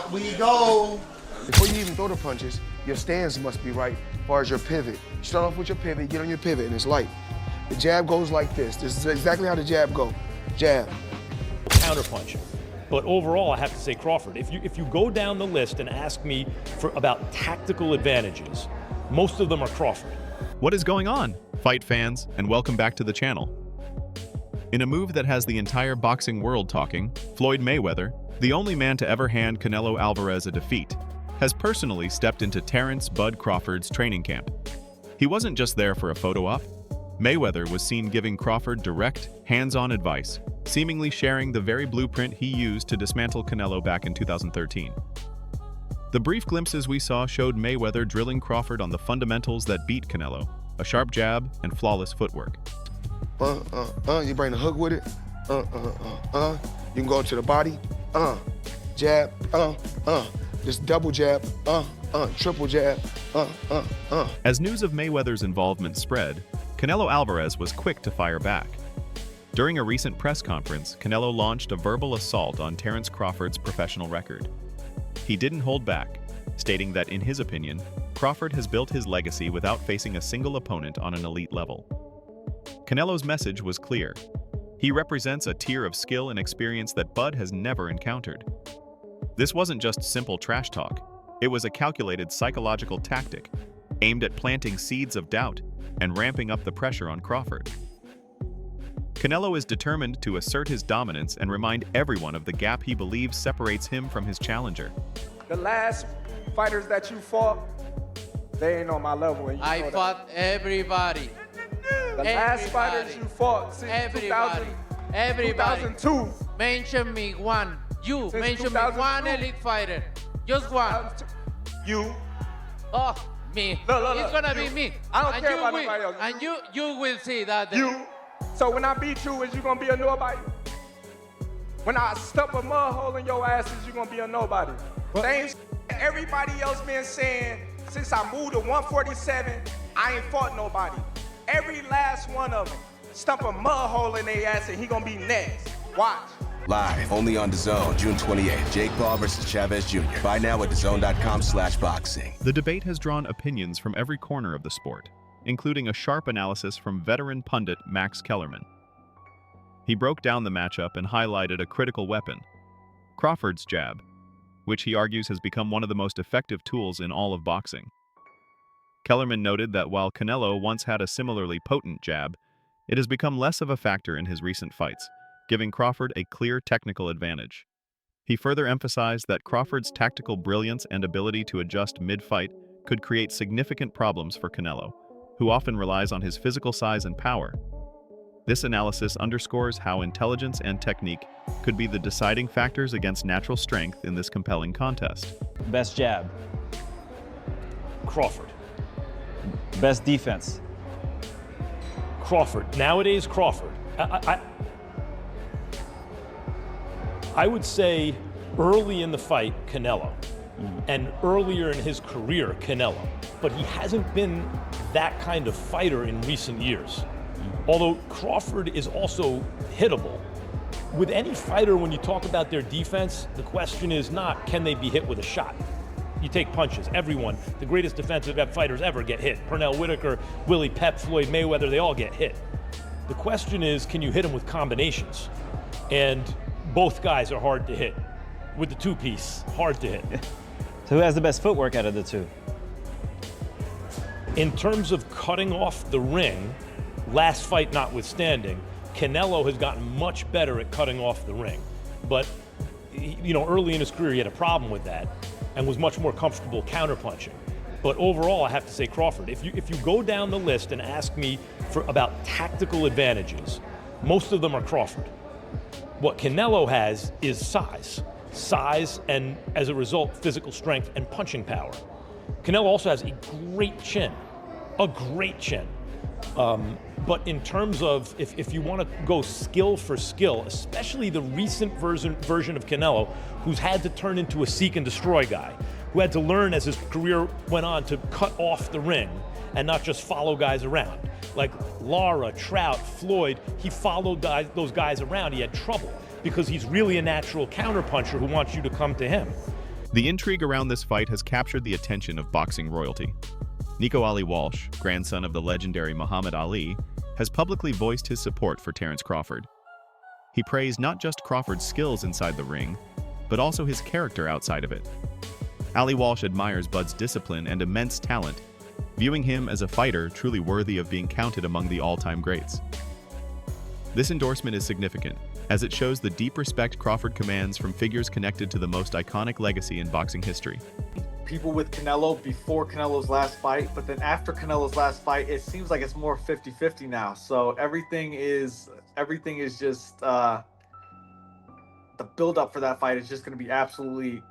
Out we go. Before you even throw the punches, your stance must be right as far as your pivot. You start off with your pivot, get on your pivot, and it's light. The jab goes like this. This is exactly how the jab go. Jab. Counterpunching. But overall, I have to say Crawford. If you go down the list and ask me about tactical advantages, most of them are Crawford. What is going on, fight fans, and welcome back to the channel. In a move that has the entire boxing world talking, Floyd Mayweather, the only man to ever hand Canelo Alvarez a defeat, has personally stepped into Terence "Bud" Crawford's training camp. He wasn't just there for a photo op. Mayweather was seen giving Crawford direct, hands-on advice, seemingly sharing the very blueprint he used to dismantle Canelo back in 2013. The brief glimpses we saw showed Mayweather drilling Crawford on the fundamentals that beat Canelo, a sharp jab and flawless footwork. You bring the hook with it. You can go to the body. Jab. Just double jab. Triple jab. As news of Mayweather's involvement spread, Canelo Alvarez was quick to fire back. During a recent press conference, Canelo launched a verbal assault on Terence Crawford's professional record. He didn't hold back, stating that in his opinion, Crawford has built his legacy without facing a single opponent on an elite level. Canelo's message was clear. He represents a tier of skill and experience that Bud has never encountered. This wasn't just simple trash talk. It was a calculated psychological tactic, aimed at planting seeds of doubt and ramping up the pressure on Crawford. Canelo is determined to assert his dominance and remind everyone of the gap he believes separates him from his challenger. The last fighters that you fought, they ain't on my level. And I fought everybody. The last fighters you fought since 2002. Mention me one. You Since mention me 2002. one elite fighter. Just one. You. Oh, me. Look, It's gonna you. be me. I don't And care you about will- nobody else. And you will see that. You. So when I beat you, is you gonna be a nobody? When I stuff a mud hole in your ass, is you gonna be a nobody? Same everybody else been saying since I moved to 147, I ain't fought nobody. Every last one of them stump a mud hole in their ass and he gonna be next. Watch. Live, only on DAZN, June 28th. Jake Paul versus Chavez Jr. Buy now at DAZN.com/boxing. The debate has drawn opinions from every corner of the sport, including a sharp analysis from veteran pundit Max Kellerman. He broke down the matchup and highlighted a critical weapon, Crawford's jab, which he argues has become one of the most effective tools in all of boxing. Kellerman noted that while Canelo once had a similarly potent jab, it has become less of a factor in his recent fights, giving Crawford a clear technical advantage. He further emphasized that Crawford's tactical brilliance and ability to adjust mid-fight could create significant problems for Canelo, who often relies on his physical size and power. This analysis underscores how intelligence and technique could be the deciding factors against natural strength in this compelling contest. Best jab. Crawford. Best defense. Crawford. Nowadays, Crawford. I would say early in the fight, Canelo. And earlier in his career, Canelo. But he hasn't been that kind of fighter in recent years. Although Crawford is also hittable. With any fighter, when you talk about their defense, the question is not, can they be hit with a shot? You take punches. Everyone, the greatest defensive fighters ever get hit. Pernell Whitaker, Willie Pep, Floyd Mayweather, they all get hit. The question is, can you hit them with combinations? And both guys are hard to hit. With the two-piece, hard to hit. So who has the best footwork out of the two? In terms of cutting off the ring, last fight notwithstanding, Canelo has gotten much better at cutting off the ring. But, you know, early in his career, he had a problem with that and was much more comfortable counterpunching. But overall, I have to say Crawford. If you go down the list and ask me about tactical advantages, most of them are Crawford. What Canelo has is size. Size and, as a result, physical strength and punching power. Canelo also has a great chin. A great chin. But in terms of, if you want to go skill for skill, especially the recent version of Canelo, who's had to turn into a seek and destroy guy, who had to learn as his career went on to cut off the ring and not just follow guys around. Like Lara, Trout, Floyd, he followed those guys around. He had trouble because he's really a natural counterpuncher who wants you to come to him. The intrigue around this fight has captured the attention of boxing royalty. Nico Ali Walsh, grandson of the legendary Muhammad Ali, has publicly voiced his support for Terence Crawford. He praised not just Crawford's skills inside the ring, but also his character outside of it. Ali Walsh admires Bud's discipline and immense talent, viewing him as a fighter truly worthy of being counted among the all-time greats. This endorsement is significant, as it shows the deep respect Crawford commands from figures connected to the most iconic legacy in boxing history. People with Canelo before Canelo's last fight, but then after Canelo's last fight, it seems like it's more 50-50 now. So everything is just the build up for that fight is just going to be absolutely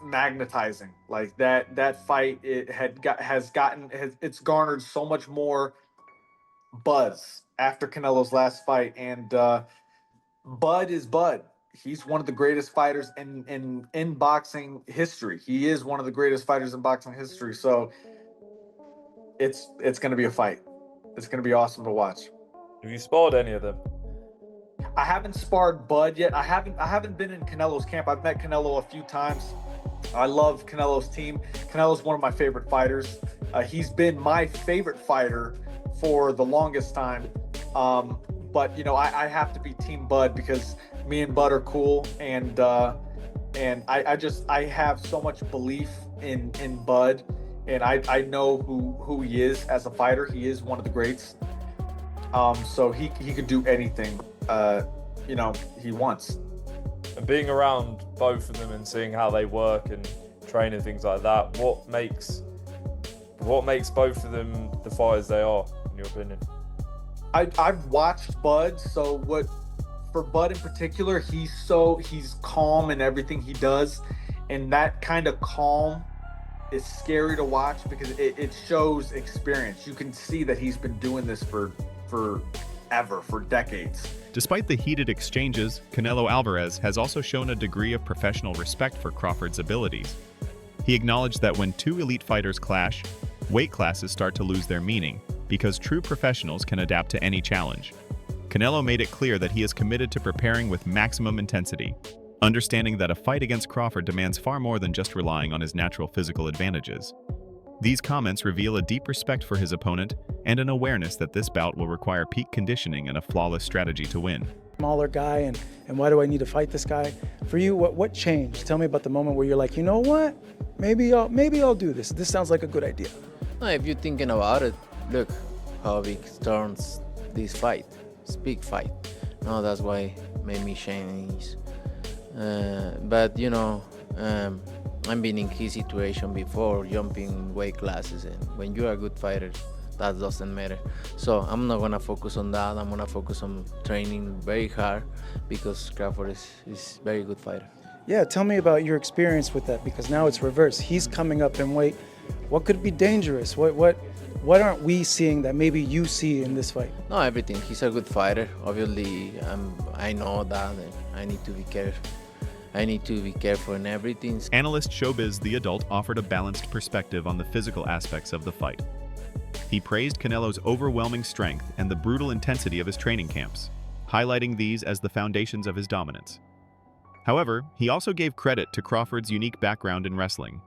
magnetizing. Like that fight, it's garnered so much more buzz after Canelo's last fight, and Bud is Bud. He's one of the greatest fighters in boxing history. He is one of the greatest fighters in boxing history. So it's going to be a fight. It's going to be awesome to watch. Have you sparred any of them? I haven't sparred Bud yet. I haven't been in Canelo's camp. I've met Canelo a few times. I love Canelo's team. Canelo's one of my favorite fighters. He's been my favorite fighter for the longest time. But you know, I have to be Team Bud because me and Bud are cool, and I have so much belief in Bud, and I know who he is as a fighter. He is one of the greats. So he could do anything he wants. And being around both of them and seeing how they work and train and things like that, what makes both of them the fighters they are, in your opinion? I've watched Bud, so for Bud in particular, he's calm in everything he does, and that kind of calm is scary to watch because it shows experience. You can see that he's been doing this for decades. Despite the heated exchanges, Canelo Alvarez has also shown a degree of professional respect for Crawford's abilities. He acknowledged that when two elite fighters clash, weight classes start to lose their meaning, because true professionals can adapt to any challenge. Canelo made it clear that he is committed to preparing with maximum intensity, understanding that a fight against Crawford demands far more than just relying on his natural physical advantages. These comments reveal a deep respect for his opponent and an awareness that this bout will require peak conditioning and a flawless strategy to win. Smaller guy, and why do I need to fight this guy? For you, what changed? Tell me about the moment where you're like, you know what? Maybe I'll do this. This sounds like a good idea. No, if you're thinking about it, look how big turns this fight. It's a big fight. No, that's why made me change. But you know, I've been in his situation before, jumping weight classes, and when you're a good fighter, that doesn't matter. So I'm not gonna focus on that. I'm gonna focus on training very hard because Crawford is a very good fighter. Yeah, tell me about your experience with that, because now it's reverse. He's coming up in weight. What could be dangerous? What aren't we seeing that maybe you see in this fight? No, everything. He's a good fighter. Obviously, I know that, and I need to be careful. I need to be careful in everything. Analyst Showbiz the Adult offered a balanced perspective on the physical aspects of the fight. He praised Canelo's overwhelming strength and the brutal intensity of his training camps, highlighting these as the foundations of his dominance. However, he also gave credit to Crawford's unique background in wrestling,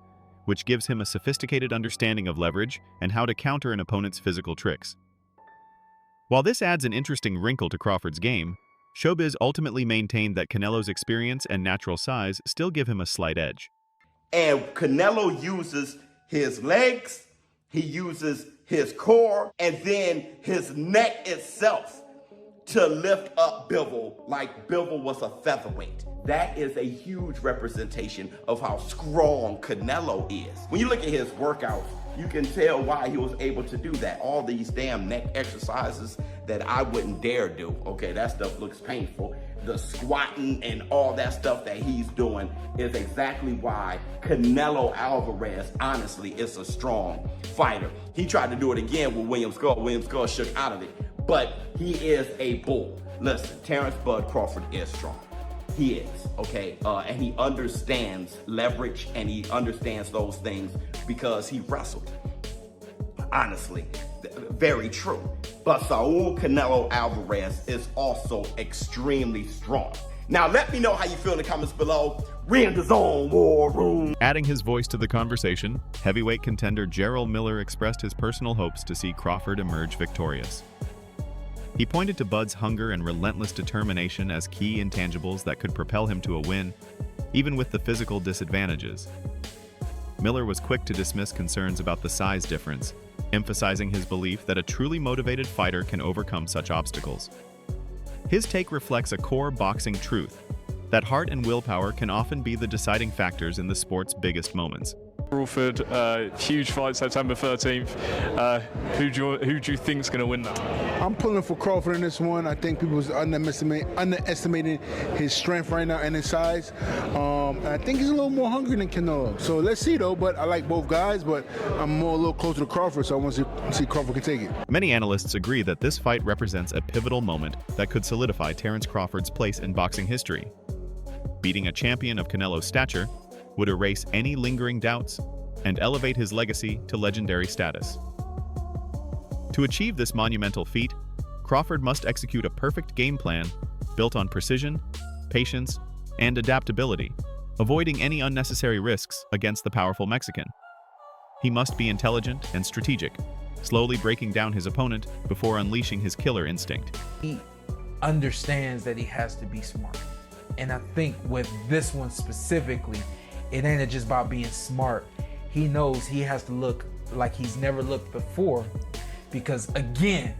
which gives him a sophisticated understanding of leverage and how to counter an opponent's physical tricks. While this adds an interesting wrinkle to Crawford's game, Showbiz ultimately maintained that Canelo's experience and natural size still give him a slight edge. And Canelo uses his legs, he uses his core, and then his neck itself to lift up Bivol like Bivol was a featherweight. That is a huge representation of how strong Canelo is. When you look at his workouts, you can tell why he was able to do that. All these damn neck exercises that I wouldn't dare do. Okay, that stuff looks painful. The squatting and all that stuff that he's doing is exactly why Canelo Alvarez, honestly, is a strong fighter. He tried to do it again with William Skull. William Skull shook out of it, but he is a bull. Listen, Terence Bud Crawford is strong. He is, okay? And he understands leverage, and he understands those things because he wrestled. Honestly, very true. But Saul Canelo Alvarez is also extremely strong. Now let me know how you feel in the comments below. We in the zone, war room. Adding his voice to the conversation, heavyweight contender Jarrell Miller expressed his personal hopes to see Crawford emerge victorious. He pointed to Bud's hunger and relentless determination as key intangibles that could propel him to a win, even with the physical disadvantages. Miller was quick to dismiss concerns about the size difference, emphasizing his belief that a truly motivated fighter can overcome such obstacles. His take reflects a core boxing truth, that heart and willpower can often be the deciding factors in the sport's biggest moments. Crawford, huge fight September 13th. Who do you think's going to win that? I'm pulling for Crawford in this one. I think people was underestimating his strength right now and his size. And I think he's a little more hungry than Canelo. So let's see though, but I like both guys, but I'm more a little closer to Crawford, so I want to see Crawford can take it. Many analysts agree that this fight represents a pivotal moment that could solidify Terence Crawford's place in boxing history. Beating a champion of Canelo's stature would erase any lingering doubts and elevate his legacy to legendary status. To achieve this monumental feat, Crawford must execute a perfect game plan built on precision, patience, and adaptability, avoiding any unnecessary risks against the powerful Mexican. He must be intelligent and strategic, slowly breaking down his opponent before unleashing his killer instinct. He understands that he has to be smart. And I think with this one specifically, it ain't just about being smart. He knows he has to look like he's never looked before, because again,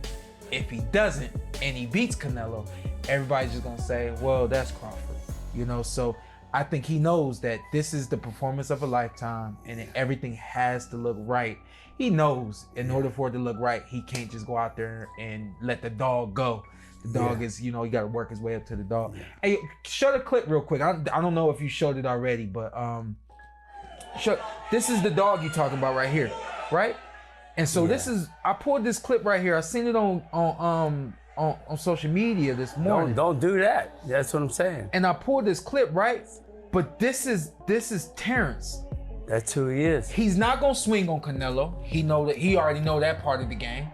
if he doesn't and he beats Canelo, everybody's just gonna say, well, that's Crawford, you know? So I think he knows that this is the performance of a lifetime and everything has to look right. He knows in order for it to look right, he can't just go out there and let the dog go. The dog is, you know, he got to work his way up to the dog. Hey, show the clip real quick. I don't know if you showed it already, but this is the dog you're talking about right here, right? And so this is, I pulled this clip right here. I seen it on social media this morning. Don't do that. That's what I'm saying. And I pulled this clip, right? But this is Terence. That's who he is. He's not gonna swing on Canelo. He already know that part of the game.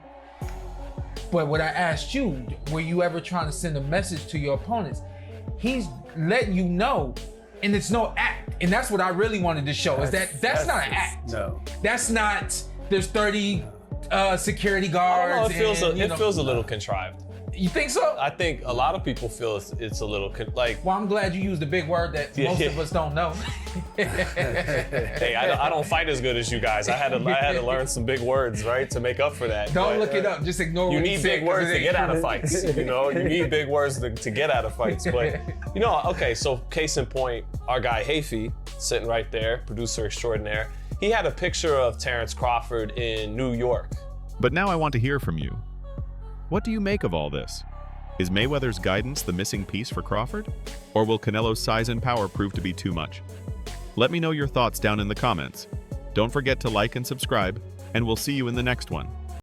But what I asked you, were you ever trying to send a message to your opponents? He's letting you know, and it's no act. And that's what I really wanted to show, is that's not an act. No. That's not, there's 30 security guards. I don't know, it feels a little contrived. You think so? I think a lot of people feel it's a little like. Well, I'm glad you used a big word that most of us don't know. Hey, I don't fight as good as you guys. I had to learn some big words, right, to make up for that. Don't look it up. Just ignore. You need big words to get out of fights. You know, you need big words to get out of fights. But you know, okay. So case in point, our guy Hafey, sitting right there, producer extraordinaire. He had a picture of Terence Crawford in New York. But now I want to hear from you. What do you make of all this? Is Mayweather's guidance the missing piece for Crawford? Or will Canelo's size and power prove to be too much? Let me know your thoughts down in the comments. Don't forget to like and subscribe, and we'll see you in the next one.